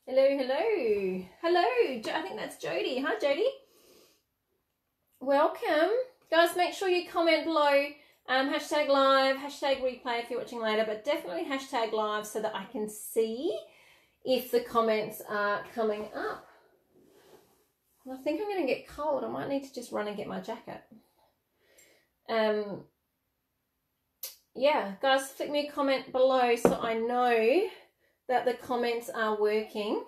Hello, hello. Hello. I think that's Jody. Hi, Jody. Welcome. Guys, make sure you comment below. Hashtag live, hashtag replay if you're watching later, but definitely hashtag live so that I can see if the comments are coming up. I think I'm going to get cold. I might need to just run and get my jacket. Yeah, guys, flick me a comment below so I know that the comments are working.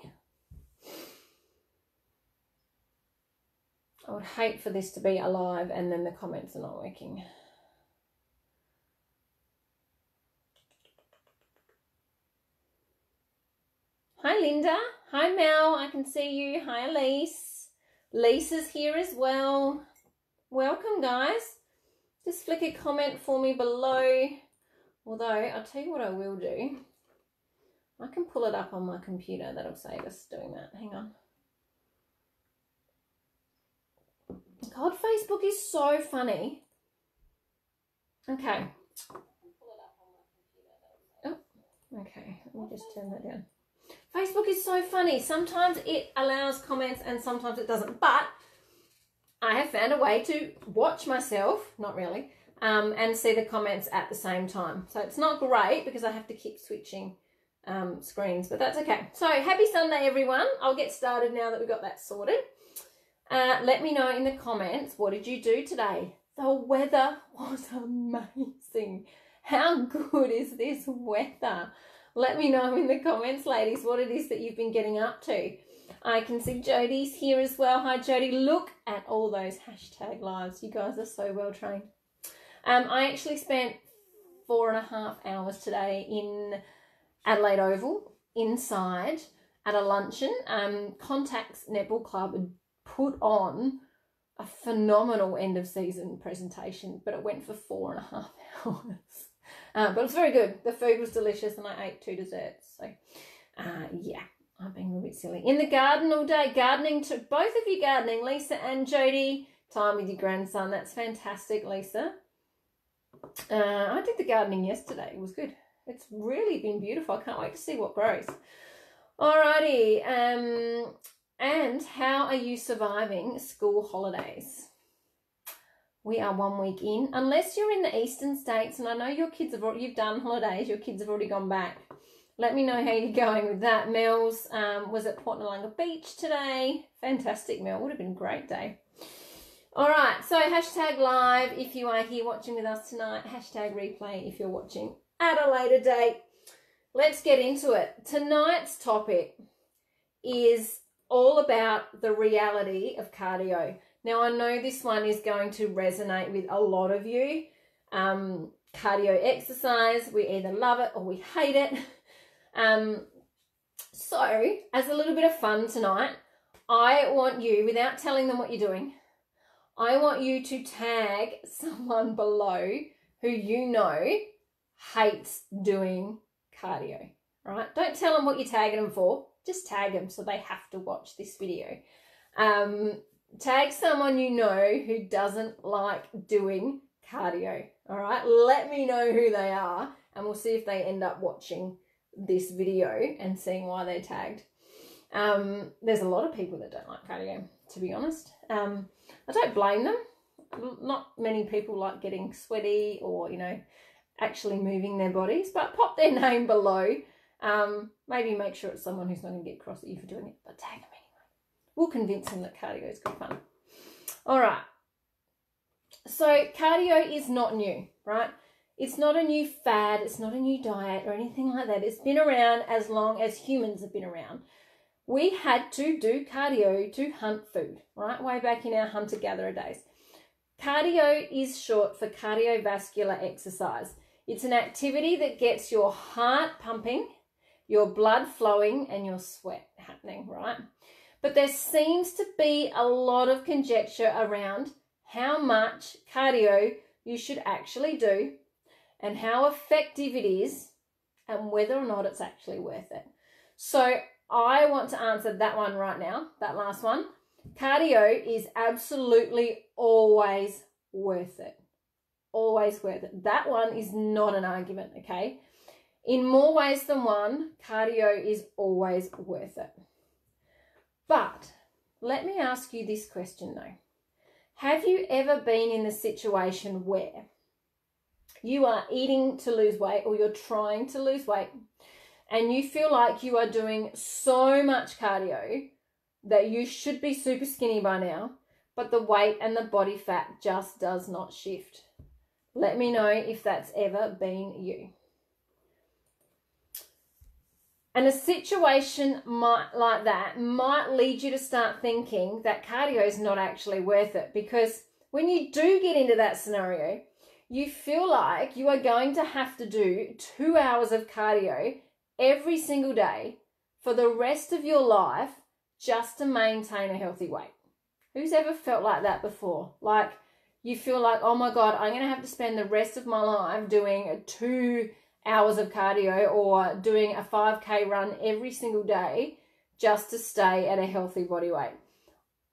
I would hate for this to be a live and then the comments are not working. Hi, Linda. Hi, Mel. I can see you. Hi, Elise. Lisa's here as well. Welcome, guys. Just flick a comment for me below. Although, I'll tell you what I will do. I can pull it up on my computer. That'll save us doing that. Hang on. God, Facebook is so funny. Okay. Oh, okay. Let me just turn that down. Facebook is so funny. Sometimes it allows comments and sometimes it doesn't. But I have found a way to watch myself, not really, and see the comments at the same time. So it's not great because I have to keep switching screens, but that's okay. So happy Sunday, everyone. I'll get started now that we've got that sorted. Let me know in the comments, what did you do today? The weather was amazing. How good is this weather? Let me know in the comments, ladies, what it is that you've been getting up to. I can see Jody's here as well. Hi, Jody. Look at all those hashtag lives. You guys are so well trained. I actually spent 4.5 hours today in Adelaide Oval, inside, at a luncheon. Contacts Netball Club had put on a phenomenal end of season presentation, but it went for 4.5 hours. But it was very good. The food was delicious and I ate 2 desserts. So, yeah, I'm being a little bit silly. In the garden all day, gardening to both of you gardening, Lisa and Jody. Time with your grandson. That's fantastic, Lisa. I did the gardening yesterday. It was good. It's really been beautiful. I can't wait to see what grows. Alrighty. And how are you surviving school holidays? We are 1 week in. Unless you're in the eastern states, and I know your kids you've done holidays, your kids have already gone back. Let me know how you're going with that. Mel's was at Port Noarlunga Beach today. Fantastic, Mel. Would have been a great day. All right, so hashtag live if you are here watching with us tonight. Hashtag replay if you're watching at a later date. Let's get into it. Tonight's topic is all about the reality of cardio. Now, I know this one is going to resonate with a lot of you. Cardio exercise, we either love it or we hate it. So, as a little bit of fun tonight, I want you, without telling them what you're doing, I want you to tag someone below who you know hates doing cardio, right? Don't tell them what you're tagging them for. Just tag them so they have to watch this video. Tag someone you know who doesn't like doing cardio, all right? Let me know who they are and we'll see if they end up watching this video and seeing why they're tagged. There's a lot of people that don't like cardio, to be honest. I don't blame them. Not many people like getting sweaty or, you know, actually moving their bodies, but pop their name below. Maybe make sure it's someone who's not going to get cross at you for doing it, but tag them anyway. We'll convince them that cardio is good fun. All right. So cardio is not new, right? It's not a new fad. It's not a new diet or anything like that. It's been around as long as humans have been around. We had to do cardio to hunt food, right? Way back in our hunter-gatherer days. Cardio is short for cardiovascular exercise. It's an activity that gets your heart pumping, your blood flowing, and your sweat happening, right? But there seems to be a lot of conjecture around how much cardio you should actually do and how effective it is and whether or not it's actually worth it. So I want to answer that one right now, that last one. Cardio is absolutely always worth it. Always worth it. That one is not an argument, okay? In more ways than one, cardio is always worth it. But let me ask you this question though. Have you ever been in the situation where you are eating to lose weight or you're trying to lose weight and you feel like you are doing so much cardio that you should be super skinny by now, but the weight and the body fat just does not shift? Let me know if that's ever been you. And a situation like that might lead you to start thinking that cardio is not actually worth it, because when you do get into that scenario, you feel like you are going to have to do 2 hours of cardio every single day for the rest of your life just to maintain a healthy weight. Who's ever felt like that before? Like you feel like, oh my God, I'm going to have to spend the rest of my life doing 2 hours of cardio or doing a 5K run every single day just to stay at a healthy body weight.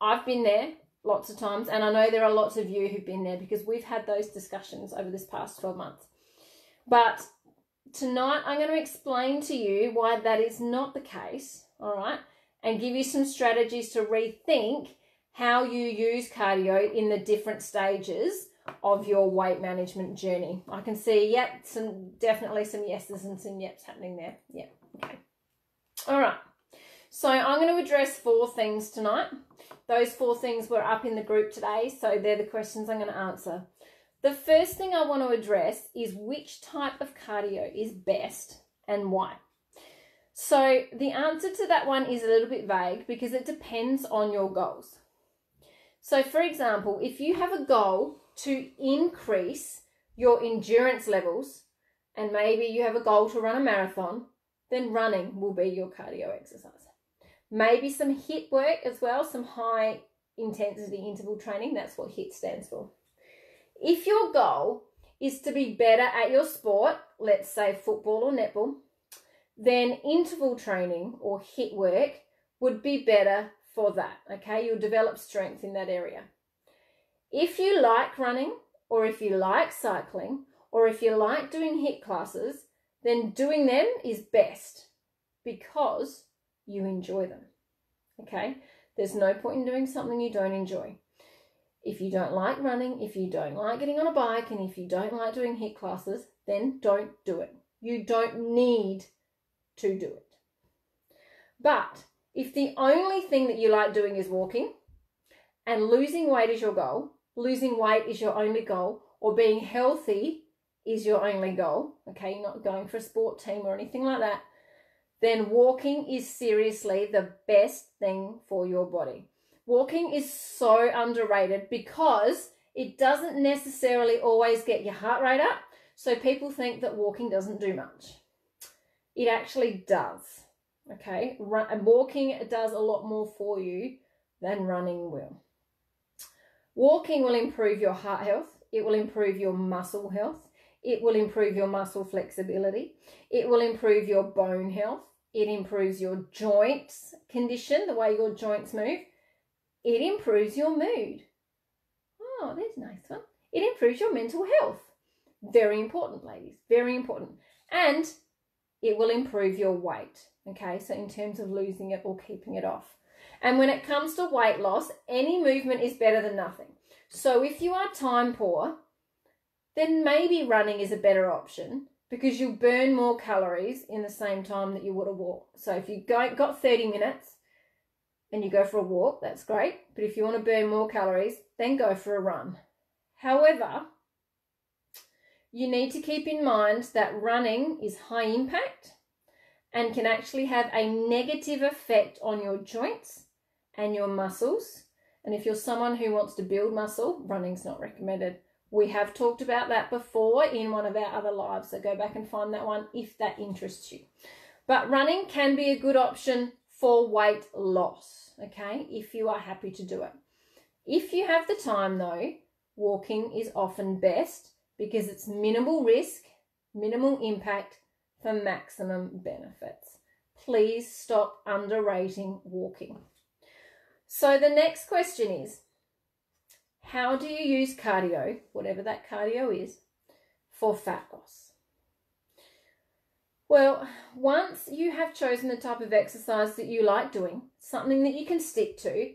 I've been there lots of times, and I know there are lots of you who've been there because we've had those discussions over this past 12 months. But tonight I'm going to explain to you why that is not the case, all right, and give you some strategies to rethink how you use cardio in the different stages of your weight management journey. I can see, yep, definitely some yeses and some yeps happening there. Yeah, okay. All right. So I'm going to address 4 things tonight. Those 4 things were up in the group today, so they're the questions I'm going to answer. The first thing I want to address is which type of cardio is best and why. So the answer to that one is a little bit vague because it depends on your goals. So for example, if you have a goal to increase your endurance levels and maybe you have a goal to run a marathon, then running will be your cardio exercise. Maybe some HIIT work as well, some high intensity interval training. That's what HIIT stands for. If your goal is to be better at your sport, let's say football or netball, then interval training or HIIT work would be better for that, okay? You'll develop strength in that area. If you like running, or if you like cycling, or if you like doing HIIT classes, then doing them is best because you enjoy them, okay? There's no point in doing something you don't enjoy. If you don't like running, if you don't like getting on a bike, and if you don't like doing HIIT classes, then don't do it. You don't need to do it. But if the only thing that you like doing is walking, and losing weight is your goal, losing weight is your only goal, or being healthy is your only goal, okay, you're not going for a sport team or anything like that, then walking is seriously the best thing for your body. Walking is so underrated because it doesn't necessarily always get your heart rate up. So people think that walking doesn't do much. It actually does, okay? And walking does a lot more for you than running will. Walking will improve your heart health. It will improve your muscle health. It will improve your muscle flexibility. It will improve your bone health. It improves your joints condition, the way your joints move. It improves your mood. Oh, there's a nice one. It improves your mental health. Very important, ladies. Very important. And it will improve your weight. Okay, so in terms of losing it or keeping it off. And when it comes to weight loss, any movement is better than nothing. So if you are time poor, then maybe running is a better option because you'll burn more calories in the same time that you would have walked. So if you got 30 minutes and you go for a walk, that's great. But if you want to burn more calories, then go for a run. However, you need to keep in mind that running is high impact and can actually have a negative effect on your joints and your muscles. And if you're someone who wants to build muscle, running's not recommended. We have talked about that before in one of our other lives, so go back and find that one if that interests you. But running can be a good option for weight loss, okay, if you are happy to do it. If you have the time though, walking is often best because it's minimal risk, minimal impact for maximum benefits. Please stop underrating walking. So the next question is, how do you use cardio, whatever that cardio is, for fat loss? Well, once you have chosen the type of exercise that you like doing, something that you can stick to,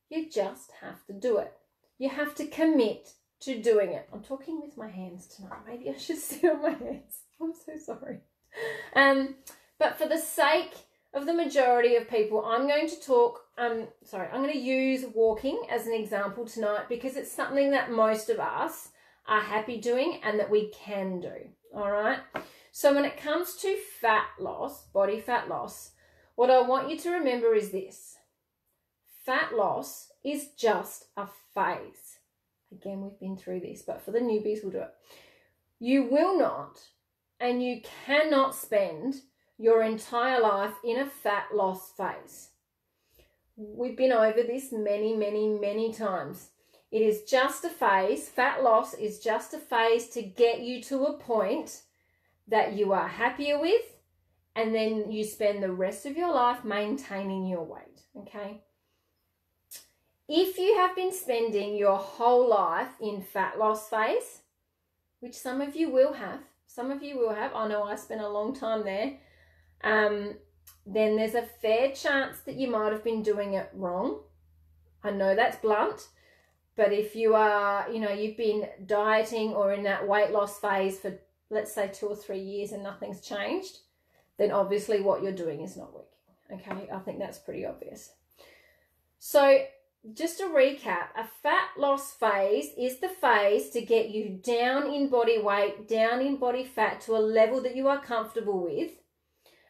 you just have to do it. You have to commit to doing it. I'm talking with my hands tonight. Maybe I should sit on my hands. I'm so sorry. But for the sake of the majority of people, I'm going to talk, I'm going to use walking as an example tonight because it's something that most of us are happy doing and that we can do, all right? So when it comes to fat loss, body fat loss, what I want you to remember is this. Fat loss is just a phase. Again, we've been through this, but for the newbies, we'll do it. You will not and you cannot spend your entire life in a fat loss phase. We've been over this many, many, many times. It is just a phase. Fat loss is just a phase to get you to a point that you are happier with, and then you spend the rest of your life maintaining your weight, okay? If you have been spending your whole life in fat loss phase, which some of you will have, I know I spent a long time there, then there's a fair chance that you might have been doing it wrong. I know that's blunt, but if you are, you've been dieting or in that weight loss phase for, let's say, 2 or 3 years and nothing's changed, then obviously what you're doing is not working. Okay, I think that's pretty obvious. So just to recap, a fat loss phase is the phase to get you down in body weight, down in body fat to a level that you are comfortable with,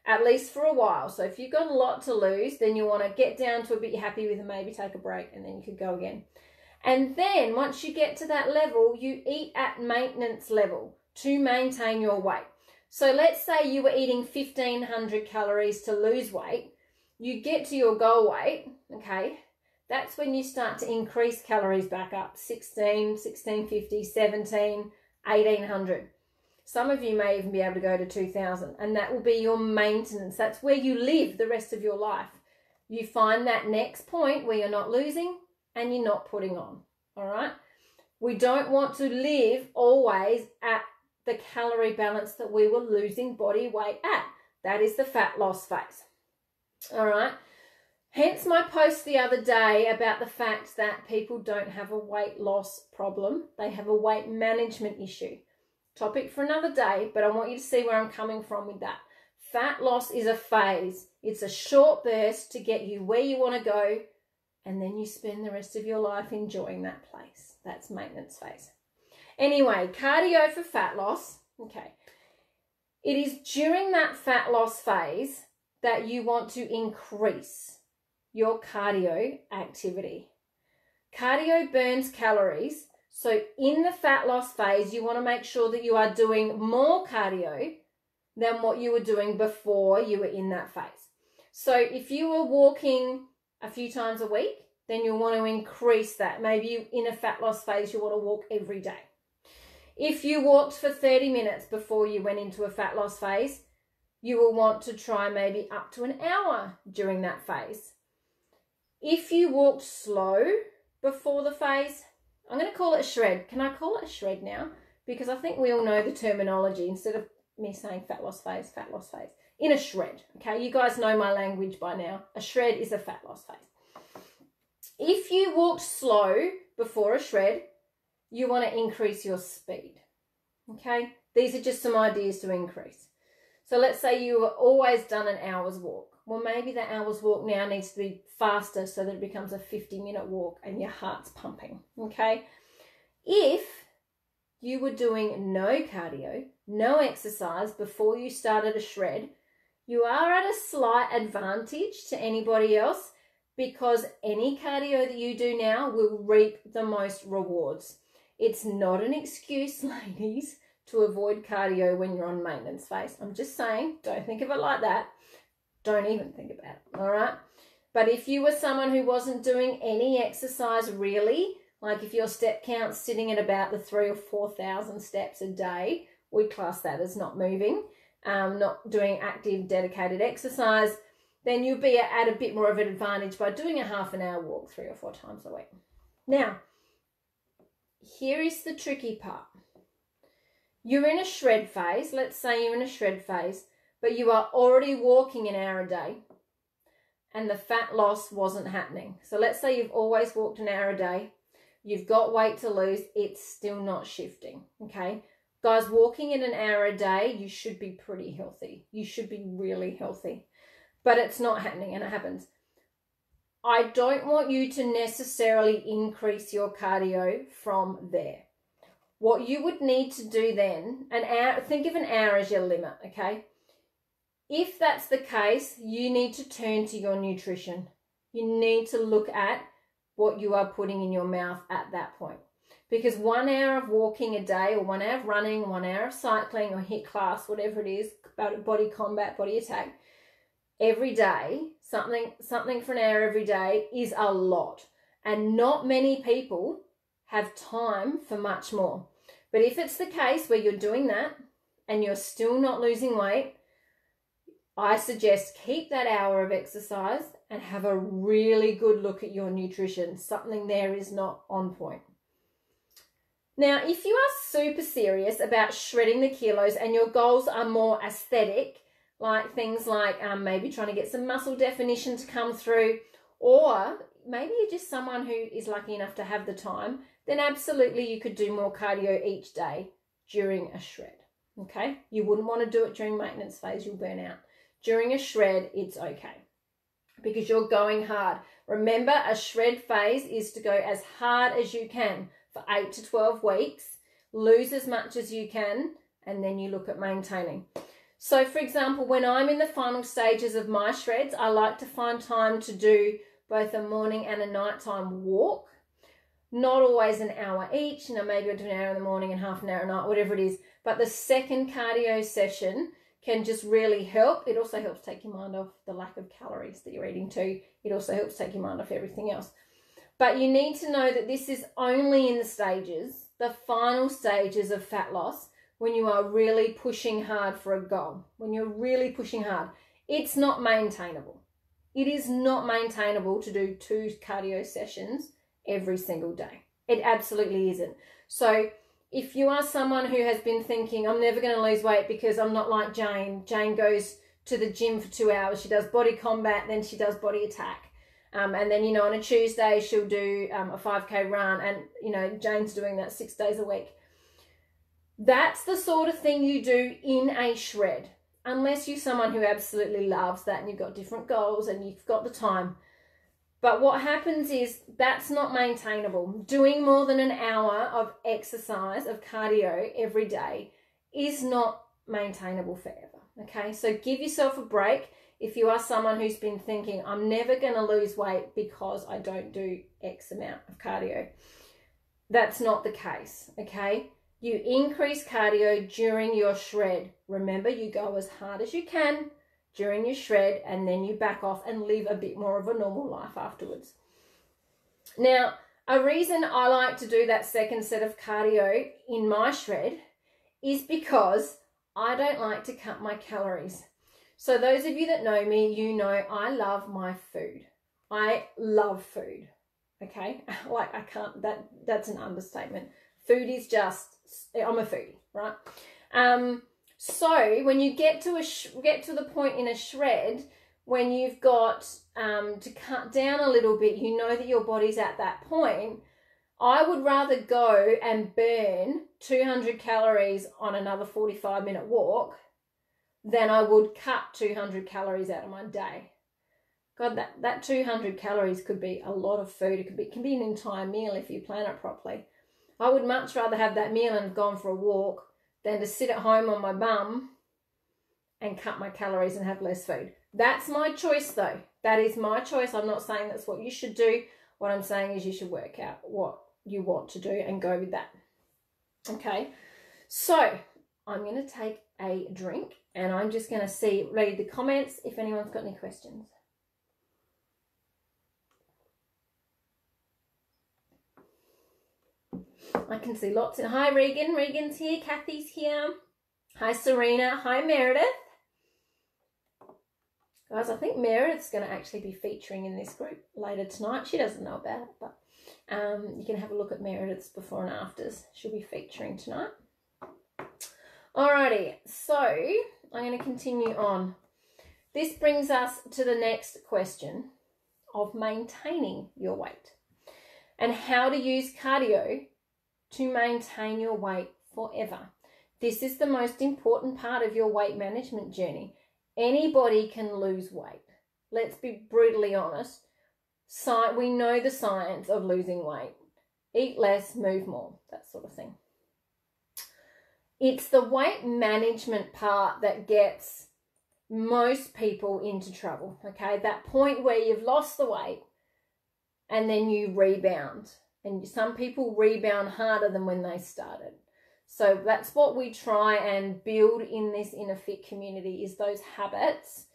at least for a while. So if you've got a lot to lose, then you want to get down to a bit you're happy with and maybe take a break, and then you could go again. And then once you get to that level, you eat at maintenance level to maintain your weight. So let's say you were eating 1,500 calories to lose weight. You get to your goal weight, okay? That's when you start to increase calories back up, 16, 1650, 17, 1800. Some of you may even be able to go to 2000, and that will be your maintenance. That's where you live the rest of your life. You find that next point where you're not losing and you're not putting on, all right? We don't want to live always at the calorie balance that we were losing body weight at. That is the fat loss phase, all right? Hence my post the other day about the fact that people don't have a weight loss problem. They have a weight management issue. Topic for another day, but I want you to see where I'm coming from with that. Fat loss is a phase. It's a short burst to get you where you want to go, and then you spend the rest of your life enjoying that place. That's maintenance phase. Anyway, cardio for fat loss. Okay. It is during that fat loss phase that you want to increase your cardio activity. Cardio burns calories. So in the fat loss phase, you want to make sure that you are doing more cardio than what you were doing before you were in that phase. So if you were walking a few times a week, then you'll want to increase that. Maybe in a fat loss phase, you want to walk every day. If you walked for 30 minutes before you went into a fat loss phase, you will want to try maybe up to an hour during that phase. If you walked slow before the phase, I'm going to call it a shred. Can I call it a shred now? Because I think we all know the terminology instead of me saying fat loss phase. In a shred, okay? You guys know my language by now. A shred is a fat loss phase. If you walked slow before a shred, you want to increase your speed, okay? These are just some ideas to increase. So let's say you have always done an hour's walk. Well, maybe that hour's walk now needs to be faster so that it becomes a 50-minute walk and your heart's pumping, okay? If you were doing no cardio, no exercise before you started a shred, you are at a slight advantage to anybody else because any cardio that you do now will reap the most rewards. It's not an excuse, ladies, to avoid cardio when you're on maintenance phase. I'm just saying, don't think of it like that. Don't even think about it, all right? But if you were someone who wasn't doing any exercise really, like if your step count's sitting at about the 3,000 or 4,000 steps a day, we class that as not moving, not doing active, dedicated exercise, then you'll be at a bit more of an advantage by doing a half an hour walk 3 or 4 times a week. Now, here is the tricky part. You're in a shred phase. Let's say you're in a shred phase, but you are already walking an hour a day and the fat loss wasn't happening. So let's say you've always walked an hour a day, you've got weight to lose, it's still not shifting, okay? Guys, walking in an hour a day, you should be pretty healthy. You should be really healthy, but it's not happening, and it happens. I don't want you to necessarily increase your cardio from there. What you would need to do then, an hour, think of an hour as your limit, okay? If that's the case, you need to turn to your nutrition. You need to look at what you are putting in your mouth at that point. Because 1 hour of walking a day, or 1 hour of running, 1 hour of cycling or HIIT class, whatever it is, body combat, body attack, every day, something for an hour every day is a lot. And not many people have time for much more. But if it's the case where you're doing that and you're still not losing weight, I suggest keep that hour of exercise and have a really good look at your nutrition. Something there is not on point. Now, if you are super serious about shredding the kilos and your goals are more aesthetic, like things like maybe trying to get some muscle definition to come through, or maybe you're just someone who is lucky enough to have the time, then absolutely you could do more cardio each day during a shred, okay? You wouldn't want to do it during maintenance phase, you'll burn out. During a shred, it's okay because you're going hard. Remember, a shred phase is to go as hard as you can for 8 to 12 weeks, lose as much as you can, and then you look at maintaining. So, for example, when I'm in the final stages of my shreds, I like to find time to do both a morning and a nighttime walk. Not always an hour each, maybe I do an hour in the morning and half an hour at night, whatever it is. But the second cardio session can just really help. It also helps take your mind off the lack of calories that you're eating too. It also helps take your mind off everything else. But you need to know that this is only in the stages, the final stages of fat loss, when you are really pushing hard for a goal. When you're really pushing hard, it's not maintainable. It is not maintainable to do 2 cardio sessions every single day. It absolutely isn't. So if you are someone who has been thinking, I'm never going to lose weight because I'm not like Jane. Jane goes to the gym for 2 hours. She does body combat, then she does body attack. And then, on a Tuesday, she'll do a 5K run. And, Jane's doing that 6 days a week. That's the sort of thing you do in a shred. Unless you're someone who absolutely loves that and you've got different goals and you've got the time. But what happens is that's not maintainable. Doing more than an hour of exercise, of cardio every day is not maintainable forever, okay? So give yourself a break if you are someone who's been thinking, I'm never going to lose weight because I don't do X amount of cardio. That's not the case, okay? You increase cardio during your shred. Remember, you go as hard as you can during your shred, and then you back off and live a bit more of a normal life afterwards. Now, a reason I like to do that second set of cardio in my shred is because I don't like to cut my calories. So those of you that know me, you know I love my food. I love food, okay? Like I can't, that's an understatement. Food is just, I'm a foodie, right? So when you get to the point in a shred when you've got to cut down a little bit, you know that your body's at that point. I would rather go and burn 200 calories on another 45-minute walk than I would cut 200 calories out of my day. God, that 200 calories could be a lot of food. It can be an entire meal if you plan it properly. I would much rather have that meal and have gone for a walk than to sit at home on my bum and cut my calories and have less food. That's my choice though. That is my choice. I'm not saying that's what you should do. What I'm saying is you should work out what you want to do and go with that. Okay, so I'm going to take a drink and I'm just going to read the comments if anyone's got any questions. I can see lots. Hi, Regan. Regan's here. Kathy's here. Hi, Serena. Hi, Meredith. Guys, I think Meredith's going to actually be featuring in this group later tonight. She doesn't know about it, but you can have a look at Meredith's before and afters. She'll be featuring tonight. Alrighty, so I'm going to continue on. This brings us to the next question of maintaining your weight and how to use cardio to maintain your weight forever. This is the most important part of your weight management journey. Anybody can lose weight. Let's be brutally honest. We know the science of losing weight. Eat less, move more, that sort of thing. It's the weight management part that gets most people into trouble, okay? That point where you've lost the weight and then you rebound. And some people rebound harder than when they started. So that's what we try and build in this Innerfit community, is those habits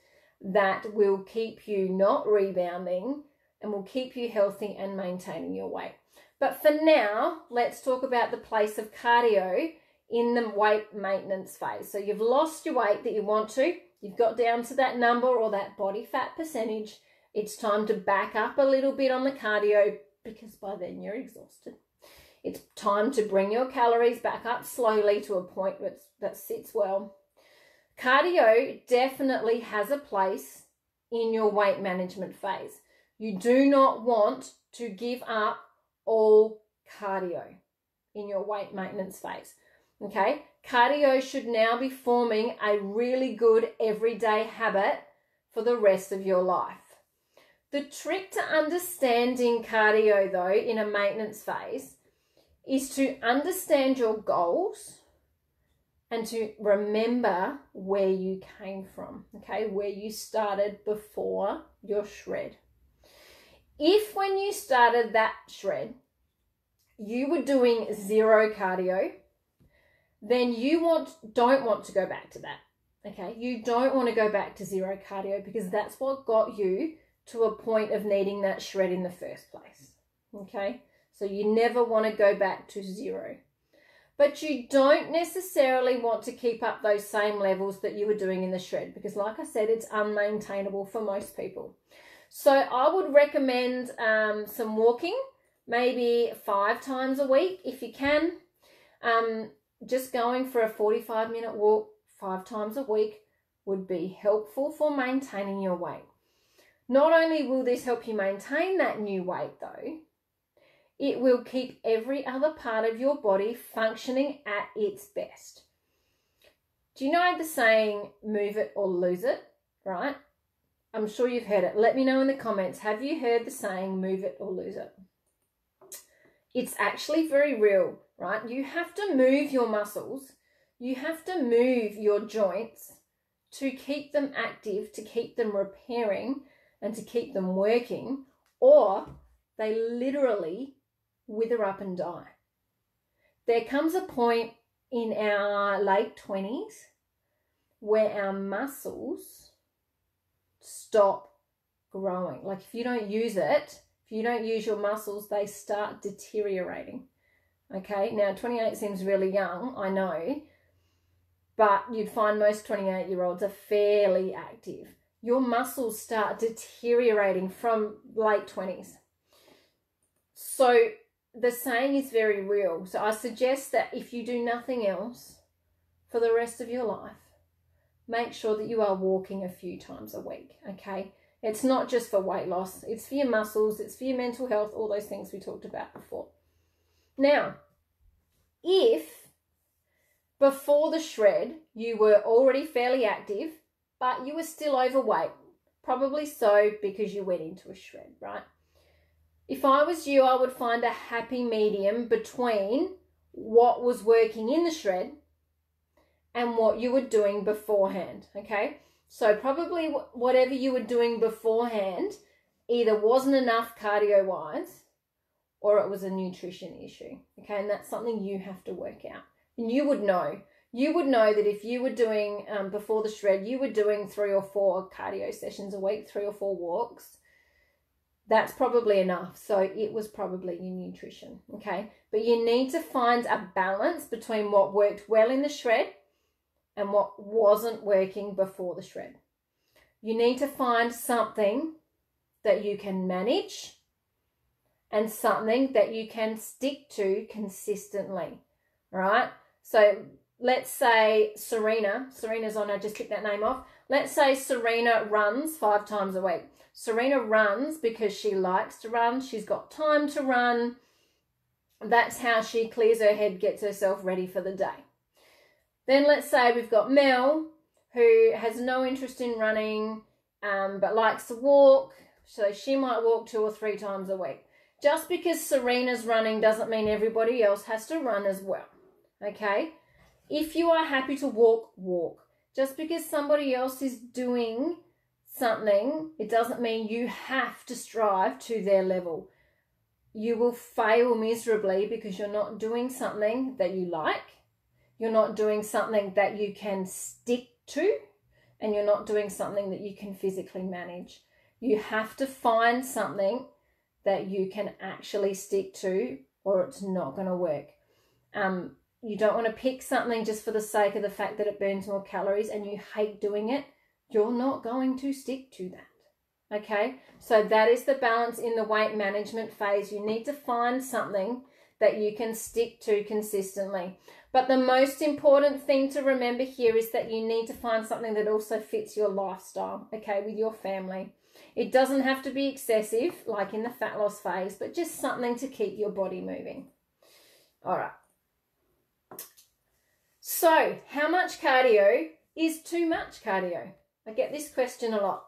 that will keep you not rebounding and will keep you healthy and maintaining your weight. But for now, let's talk about the place of cardio in the weight maintenance phase. So you've lost your weight that you want to, you've got down to that number or that body fat percentage. It's time to back up a little bit on the cardio because by then you're exhausted. It's time to bring your calories back up slowly to a point that sits well. Cardio definitely has a place in your weight management phase. You do not want to give up all cardio in your weight maintenance phase. Okay, cardio should now be forming a really good everyday habit for the rest of your life. The trick to understanding cardio, though, in a maintenance phase is to understand your goals and to remember where you came from, okay, where you started before your shred. If when you started that shred, you were doing zero cardio, then you don't want to go back to that, okay? You don't want to go back to zero cardio because that's what got you to a point of needing that shred in the first place, okay? So you never want to go back to zero. But you don't necessarily want to keep up those same levels that you were doing in the shred because, like I said, it's unmaintainable for most people. So I would recommend some walking, maybe 5 times a week if you can. Just going for a 45-minute walk 5 times a week would be helpful for maintaining your weight. Not only will this help you maintain that new weight though, it will keep every other part of your body functioning at its best. Do you know the saying, move it or lose it, right? I'm sure you've heard it. Let me know in the comments. Have you heard the saying, move it or lose it? It's actually very real, right? You have to move your muscles. You have to move your joints to keep them active, to keep them repairing, and to keep them working, or they literally wither up and die. There comes a point in our late 20s where our muscles stop growing. Like if you don't use it, if you don't use your muscles, they start deteriorating. Okay, now 28 seems really young, I know, but you'd find most 28-year-olds are fairly active. Your muscles start deteriorating from late 20s. So the saying is very real. So I suggest that if you do nothing else for the rest of your life, make sure that you are walking a few times a week, okay? It's not just for weight loss. It's for your muscles. It's for your mental health, all those things we talked about before. Now, if before the shred you were already fairly active, but you were still overweight, probably so because you went into a shred, right? If I was you, I would find a happy medium between what was working in the shred and what you were doing beforehand, okay? So probably whatever you were doing beforehand either wasn't enough cardio-wise or it was a nutrition issue, okay? And that's something you have to work out. And you would know. You would know that if you were doing, before the shred, you were doing 3 or 4 cardio sessions a week, 3 or 4 walks, that's probably enough. So it was probably your nutrition, okay? But you need to find a balance between what worked well in the shred and what wasn't working before the shred. You need to find something that you can manage and something that you can stick to consistently, right? So let's say Serena's on, I just took that name off. Let's say Serena runs 5 times a week. Serena runs because she likes to run. She's got time to run. That's how she clears her head, gets herself ready for the day. Then let's say we've got Mel, who has no interest in running, but likes to walk. So she might walk 2 or 3 times a week. Just because Serena's running doesn't mean everybody else has to run as well. Okay? If you are happy to walk, walk. Just because somebody else is doing something, it doesn't mean you have to strive to their level. You will fail miserably because you're not doing something that you like. You're not doing something that you can stick to, and you're not doing something that you can physically manage. You have to find something that you can actually stick to, or it's not going to work. You don't want to pick something just for the sake of the fact that it burns more calories and you hate doing it. You're not going to stick to that. Okay? So that is the balance in the weight management phase. You need to find something that you can stick to consistently. But the most important thing to remember here is that you need to find something that also fits your lifestyle, okay, with your family. It doesn't have to be excessive, like in the fat loss phase, but just something to keep your body moving. All right. So, how much cardio is too much cardio? I get this question a lot.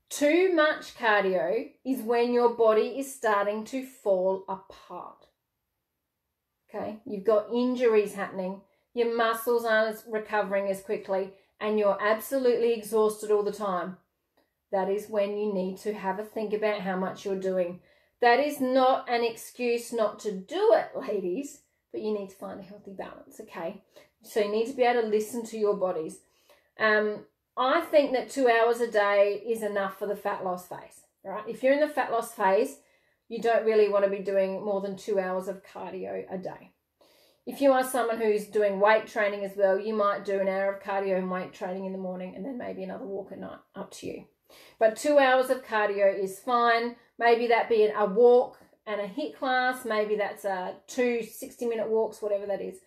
Too much cardio is when your body is starting to fall apart. Okay, you've got injuries happening, your muscles aren't recovering as quickly, and you're absolutely exhausted all the time. That is when you need to have a think about how much you're doing. That is not an excuse not to do it, ladies, but you need to find a healthy balance, okay? So you need to be able to listen to your bodies. I think that 2 hours a day is enough for the fat loss phase, right? If you're in the fat loss phase, you don't really want to be doing more than 2 hours of cardio a day. If you are someone who's doing weight training as well, you might do an hour of cardio and weight training in the morning and then maybe another walk at night, up to you. But 2 hours of cardio is fine. Maybe that be a walk and a HIIT class. Maybe that's 2 60-minute walks, whatever that is.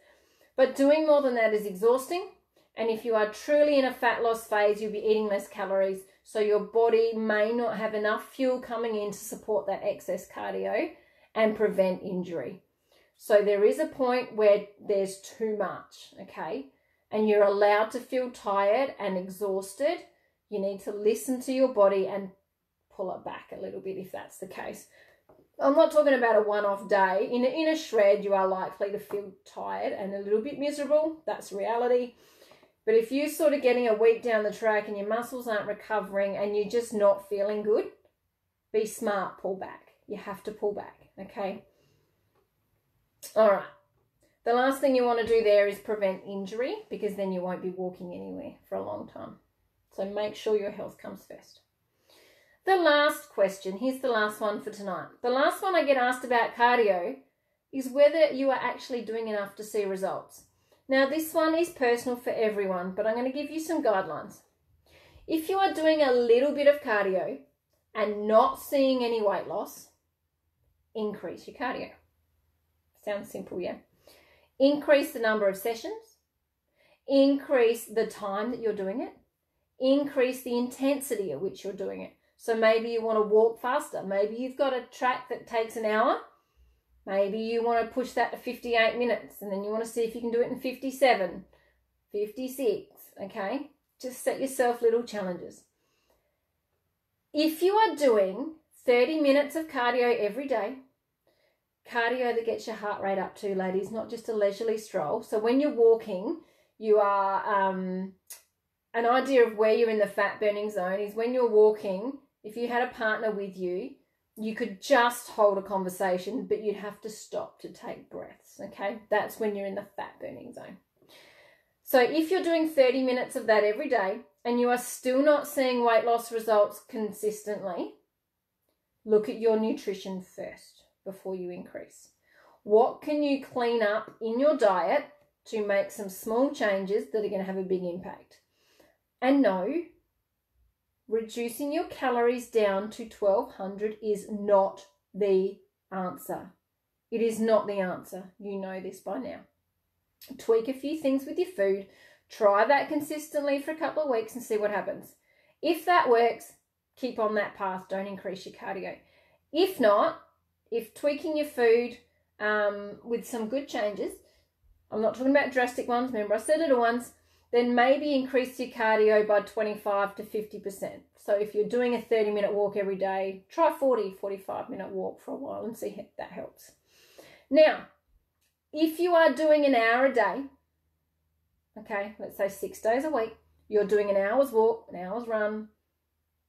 But doing more than that is exhausting. And if you are truly in a fat loss phase, you'll be eating less calories. So your body may not have enough fuel coming in to support that excess cardio and prevent injury. So there is a point where there's too much, okay? And you're allowed to feel tired and exhausted. You need to listen to your body and pull it back a little bit if that's the case. I'm not talking about a one-off day. In a shred, you are likely to feel tired and a little bit miserable. That's reality. But if you're sort of getting a week down the track and your muscles aren't recovering and you're just not feeling good, be smart, pull back. You have to pull back, okay? All right. The last thing you want to do there is prevent injury, because then you won't be walking anywhere for a long time. So make sure your health comes first. The last question, here's the last one for tonight. The last one I get asked about cardio is whether you are actually doing enough to see results. Now, this one is personal for everyone, but I'm going to give you some guidelines. If you are doing a little bit of cardio and not seeing any weight loss, increase your cardio. Sounds simple, yeah? Increase the number of sessions. Increase the time that you're doing it. Increase the intensity at which you're doing it. So maybe you want to walk faster. Maybe you've got a track that takes an hour. Maybe you want to push that to 58 minutes and then you want to see if you can do it in 57, 56, okay? Just set yourself little challenges. If you are doing 30 minutes of cardio every day, cardio that gets your heart rate up too, ladies, not just a leisurely stroll. So when you're walking, you are, an idea of where you're in the fat burning zone is when you're walking, if you had a partner with you, you could just hold a conversation, but you'd have to stop to take breaths, okay? That's when you're in the fat burning zone. So if you're doing 30 minutes of that every day and you are still not seeing weight loss results consistently, look at your nutrition first before you increase. What can you clean up in your diet to make some small changes that are going to have a big impact? And no, reducing your calories down to 1200 is not the answer. It is not the answer. You know this by now. tweak a few things with your food, try that consistently for a couple of weeks and see what happens. If that works, keep on that path. Don't increase your cardio. If not, if tweaking your food with some good changes, I'm not talking about drastic ones, remember I said it once, then maybe increase your cardio by 25 to 50%. So if you're doing a 30-minute walk every day, try 45-minute walk for a while and see if that helps. Now, if you are doing an hour a day, okay, let's say 6 days a week, you're doing an hour's walk, an hour's run,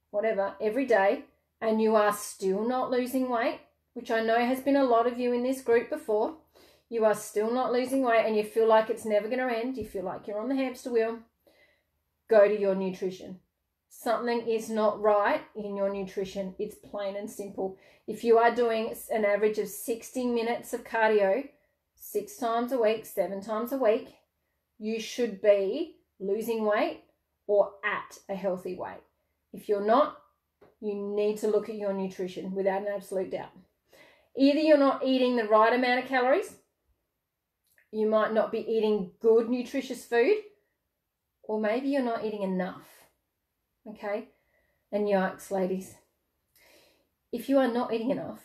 whatever, every day, and you are still not losing weight, which I know has been a lot of you in this group before, you are still not losing weight and you feel like it's never going to end, you feel like you're on the hamster wheel, go to your nutrition. Something is not right in your nutrition. It's plain and simple. If you are doing an average of 60 minutes of cardio 6 times a week, 7 times a week, you should be losing weight or at a healthy weight. If you're not, you need to look at your nutrition without an absolute doubt. Either you're not eating the right amount of calories, you might not be eating good nutritious food, or maybe you're not eating enough. Okay? And yikes, ladies. If you are not eating enough,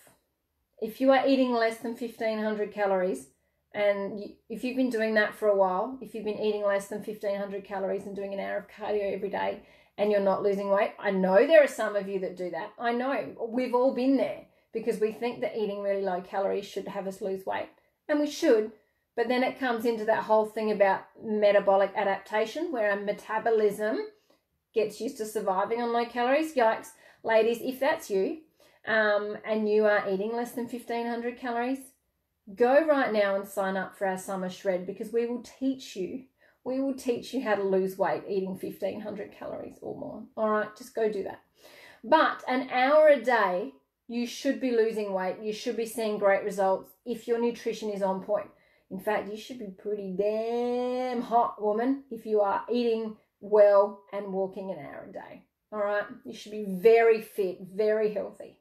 if you are eating less than 1,500 calories, and if you've been doing that for a while, if you've been eating less than 1,500 calories and doing an hour of cardio every day and you're not losing weight, I know there are some of you that do that. I know. We've all been there because we think that eating really low calories should have us lose weight. And we should. But then it comes into that whole thing about metabolic adaptation where our metabolism gets used to surviving on low calories. Yikes. Ladies, if that's you and you are eating less than 1,500 calories, go right now and sign up for our summer shred because we will teach you how to lose weight eating 1,500 calories or more. All right, just go do that. But an hour a day, you should be losing weight. You should be seeing great results if your nutrition is on point. In fact, you should be pretty damn hot, woman, if you are eating well and walking an hour a day. All right, you should be very fit, very healthy.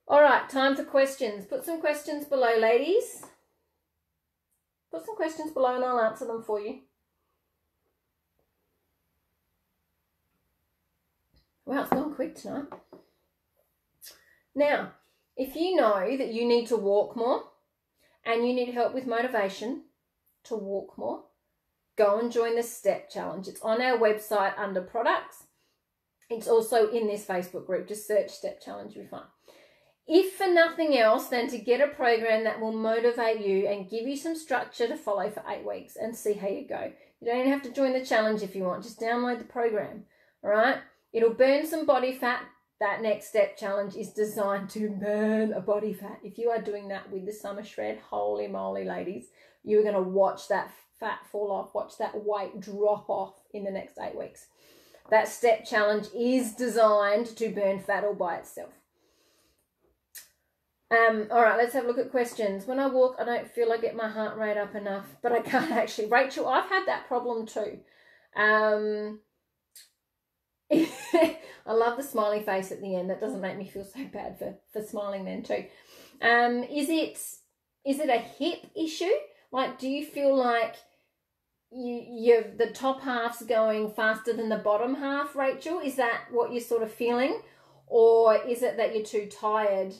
All right, time for questions. Put some questions below, ladies. Put some questions below and I'll answer them for you. Wow, it's gone quick tonight. Now, if you know that you need to walk more and you need help with motivation to walk more, go and join the Step Challenge. It's on our website under products. It's also in this Facebook group. Just search Step Challenge, you'll be fine. If for nothing else than to get a program that will motivate you and give you some structure to follow for 8 weeks and see how you go. You don't even have to join the challenge if you want. Just download the program, all right? It'll burn some body fat. That next step challenge is designed to burn a body fat. If you are doing that with the summer shred, holy moly, ladies, you're going to watch that fat fall off, watch that weight drop off in the next 8 weeks. That step challenge is designed to burn fat all by itself. All right, let's have a look at questions. When I walk, I don't feel I get my heart rate up enough, but I can't actually. Rachel, I've had that problem too. I love the smiley face at the end. That doesn't make me feel so bad for smiling then too. Is it a hip issue? Like, do you feel like the top half's going faster than the bottom half, Rachel? Is that what you're sort of feeling? Or is it that you're too tired?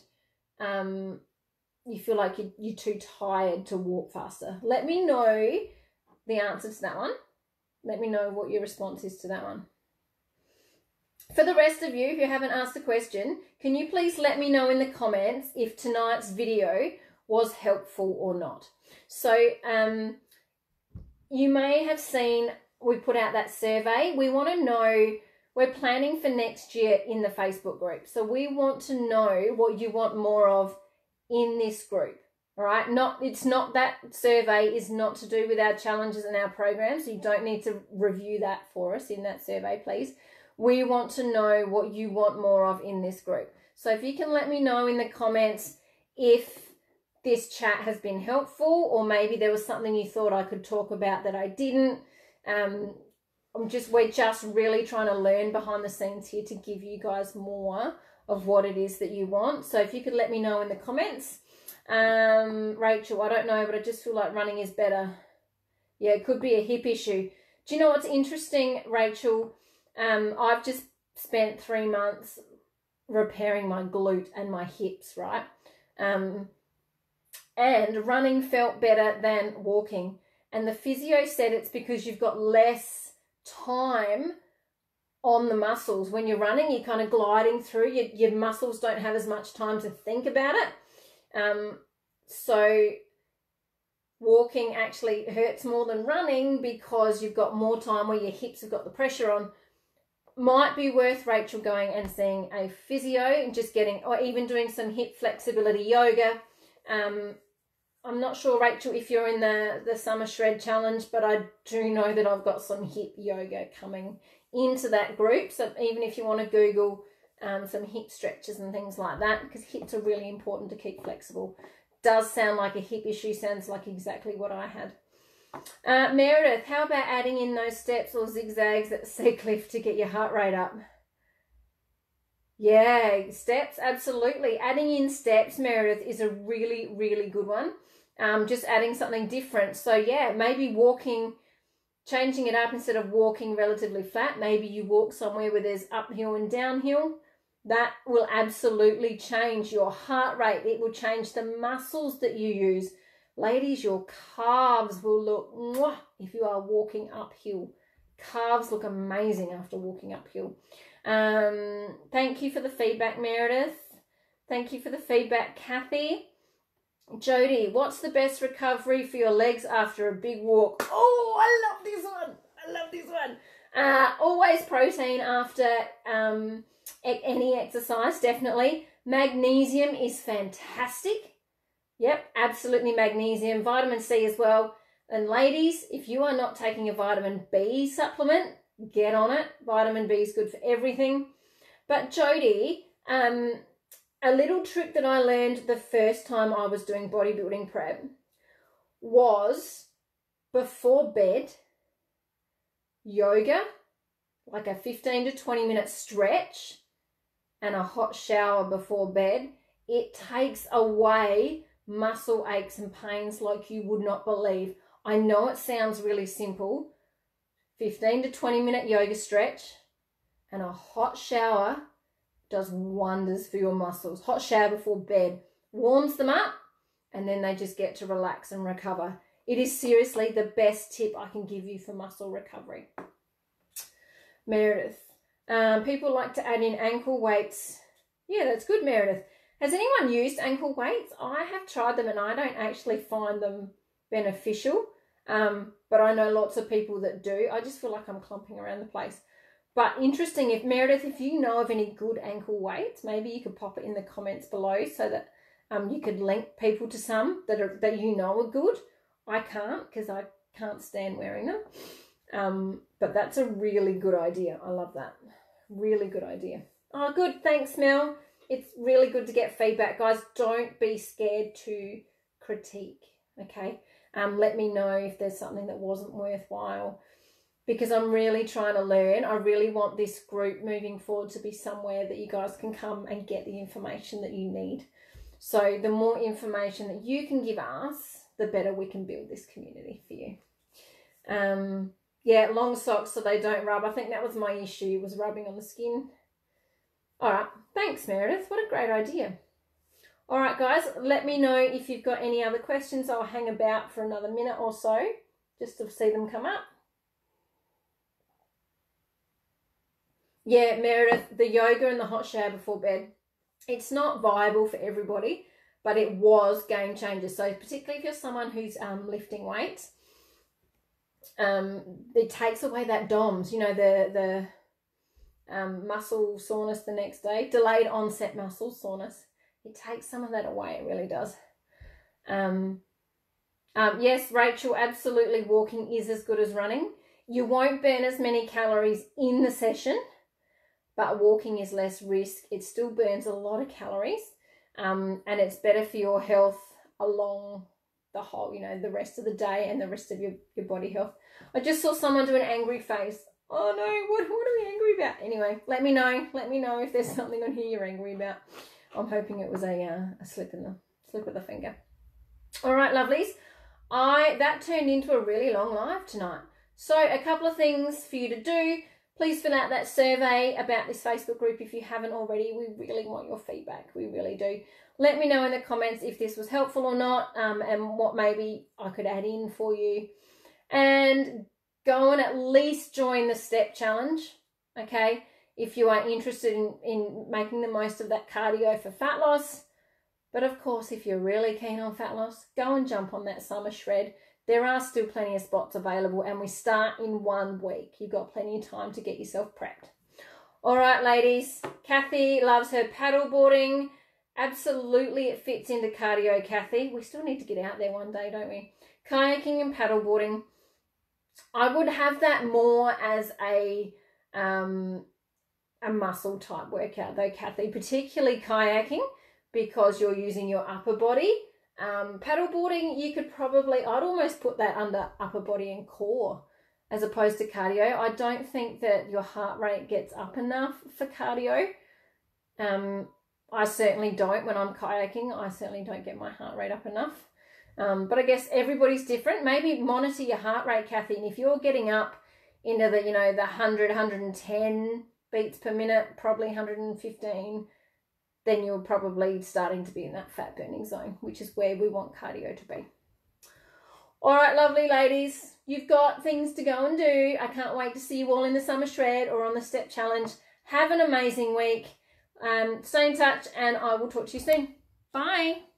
You feel like you're too tired to walk faster? Let me know the answer to that one. Let me know what your response is to that one. For the rest of you, if you haven't asked a question, can you please let me know in the comments if tonight's video was helpful or not? So you may have seen we put out that survey. We want to know, we're planning for next year in the Facebook group. So we want to know what you want more of in this group. All right, it's not that survey is not to do with our challenges and our programs. So you don't need to review that for us in that survey, please. We want to know what you want more of in this group. So if you can let me know in the comments if this chat has been helpful, or maybe there was something you thought I could talk about that I didn't. We're just really trying to learn behind the scenes here to give you guys more of what it is that you want. So if you could let me know in the comments. Rachel, I don't know, but I just feel like running is better. Yeah, it could be a hip issue. Do you know what's interesting, Rachel? I've just spent 3 months repairing my glute and my hips, right? And running felt better than walking. And the physio said it's because you've got less time on the muscles. When you're running, you're kind of gliding through. Your muscles don't have as much time to think about it. So walking actually hurts more than running because you've got more time where your hips have got the pressure on. Might be worth, Rachel, going and seeing a physio and just getting, or even doing some hip flexibility yoga. I'm not sure, Rachel, if you're in the Summer Shred Challenge, but I do know that I've got some hip yoga coming into that group. So even if you want to Google some hip stretches and things like that, because hips are really important to keep flexible. Does sound like a hip issue, sounds like exactly what I had. Meredith, how about adding in those steps or zigzags at Sea Cliff to get your heart rate up? Yeah, steps, absolutely. Adding in steps, Meredith, is a really, really good one. Just adding something different. So yeah, maybe walking, changing it up instead of walking relatively flat. Maybe you walk somewhere where there's uphill and downhill. That will absolutely change your heart rate. It will change the muscles that you use. Ladies, your calves will look mwah if you are walking uphill. Calves look amazing after walking uphill. Thank you for the feedback, Meredith. Thank you for the feedback, Kathy. Jody, what's the best recovery for your legs after a big walk? Oh, I love this one. I love this one. Always protein after any exercise, definitely. Magnesium is fantastic. Yep, absolutely magnesium. Vitamin C as well. And ladies, if you are not taking a vitamin B supplement, get on it. Vitamin B is good for everything. But Jody, a little trick that I learned the first time I was doing bodybuilding prep was before bed, yoga, like a 15 to 20 minute stretch and a hot shower before bed. It takes away muscle aches and pains like you would not believe. I know it sounds really simple. 15 to 20 minute yoga stretch and a hot shower does wonders for your muscles. Hot shower before bed warms them up and then they just get to relax and recover. It is seriously the best tip I can give you for muscle recovery. Meredith, people like to add in ankle weights. Yeah, that's good, Meredith. Has anyone used ankle weights? I have tried them and I don't actually find them beneficial, but I know lots of people that do. I just feel like I'm clumping around the place. But interesting, if Meredith, if you know of any good ankle weights, maybe you could pop it in the comments below so that you could link people to some that you know are good. I can't because I can't stand wearing them. But that's a really good idea. I love that. Really good idea. Oh, good. Thanks, Mel. It's really good to get feedback. Guys, don't be scared to critique, okay? Let me know if there's something that wasn't worthwhile because I'm really trying to learn. I really want this group moving forward to be somewhere that you guys can come and get the information that you need. So the more information that you can give us, the better we can build this community for you. Yeah, long socks so they don't rub. I think that was my issue, was rubbing on the skin. All right, thanks, Meredith. What a great idea. All right, guys, let me know if you've got any other questions. I'll hang about for another minute or so just to see them come up. Yeah, Meredith, the yoga and the hot shower before bed, it's not viable for everybody, but it was game changer. So particularly if you're someone who's lifting weights, it takes away that DOMS, you know, the muscle soreness the next day, delayed onset muscle soreness. It takes some of that away, it really does. Yes, Rachel, absolutely, walking is as good as running. You won't burn as many calories in the session, but walking is less risk. It still burns a lot of calories, and it's better for your health along the whole, you know, the rest of the day and the rest of your body health. I just saw someone do an angry face. Oh no, what are we angry about? Anyway, let me know if there's something on here you're angry about. I'm hoping it was a slip of the finger. All right, lovelies. that turned into a really long live tonight. So a couple of things for you to do. Please fill out that survey about this Facebook group if you haven't already. We really want your feedback. We really do. Let me know in the comments if this was helpful or not, and what maybe I could add in for you. And go and at least join the step challenge, okay? If you are interested in making the most of that cardio for fat loss. But of course, if you're really keen on fat loss, go and jump on that summer shred. There are still plenty of spots available, and we start in 1 week. You've got plenty of time to get yourself prepped. All right, ladies. Kathy loves her paddleboarding. Absolutely, it fits into cardio, Kathy. We still need to get out there one day, don't we? Kayaking and paddleboarding. I would have that more as a muscle type workout, though, Kathy. Particularly kayaking, because you're using your upper body. Paddleboarding, you could probably, I'd almost put that under upper body and core as opposed to cardio. I don't think that your heart rate gets up enough for cardio. I certainly don't when I'm kayaking. I certainly don't get my heart rate up enough. But I guess everybody's different. Maybe monitor your heart rate, Kathy. And if you're getting up into the, the 100, 110 beats per minute, probably 115, then you're probably starting to be in that fat burning zone, which is where we want cardio to be. All right, lovely ladies, you've got things to go and do. I can't wait to see you all in the summer shred or on the step challenge. Have an amazing week. Stay in touch, and I will talk to you soon. Bye.